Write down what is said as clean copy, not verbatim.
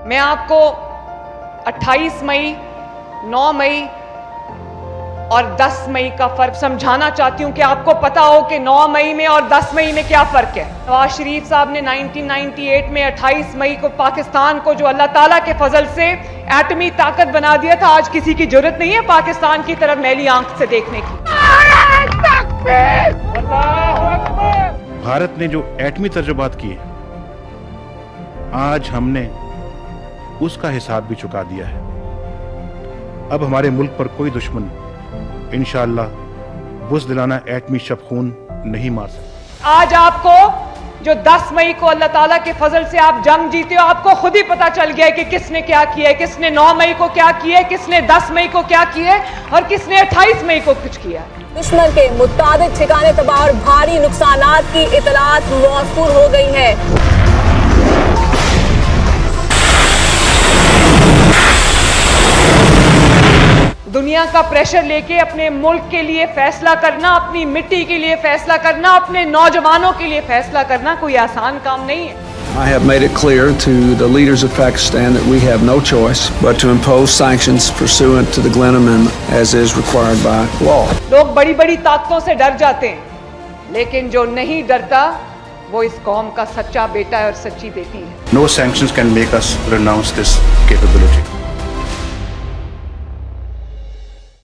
میں آپ کو 28 مئی 9 مئی اور 10 مئی کا فرق سمجھانا چاہتی ہوں کہ آپ کو پتا ہو کہ 9 مئی میں اور 10 مئی میں کیا فرق ہے۔ نواز شریف صاحب نے 1998 میں 28 مئی کو پاکستان کو جو اللہ تعالیٰ کے فضل سے ایٹمی طاقت بنا دیا تھا، آج کسی کی جرت نہیں ہے پاکستان کی طرف میلی آنکھ سے دیکھنے کی۔ بھارت نے جو ایٹمی تجربات کیے، آج ہم نے اس کا حساب بھی چکا دیا ہے۔ اب ہمارے ملک پر کوئی دشمن انشاءاللہ بزدلانہ ایٹمی شبخون نہیں مار سکتا۔ آج آپ کو جو 10 مئی کو اللہ تعالیٰ کے فضل سے آپ جنگ جیتے ہو، آپ کو خود ہی پتا چل گیا ہے کہ کس نے کیا کیا ہے، کس نے 9 مئی کو کیا کیا ہے، کس نے 10 مئی کو کیا کیا ہے اور کس نے 28 مئی کو کچھ کیا ہے۔ دشمن کے متعدد ٹھکانے تباہ اور بھاری نقصانات کی اطلاعات موصول ہو گئی ہیں۔ دنیا کا پریشر لے کے اپنے ملک کے لیے فیصلہ کرنا، اپنی مٹی کے لیے فیصلہ کرنا، اپنے نوجوانوں کے لیے فیصلہ کرنا کوئی آسان کام نہیں ہے۔ I have made it clear to the leaders of Pakistan that we have no choice but to impose sanctions pursuant to the Glenn Amendment as is required by law. لوگ بڑی بڑی طاقتوں سے ڈر جاتے ہیں، لیکن جو نہیں ڈرتا وہ اس قوم کا سچا بیٹا ہے اور سچی بیٹی ہے۔ No sanctions can make us renounce this capability.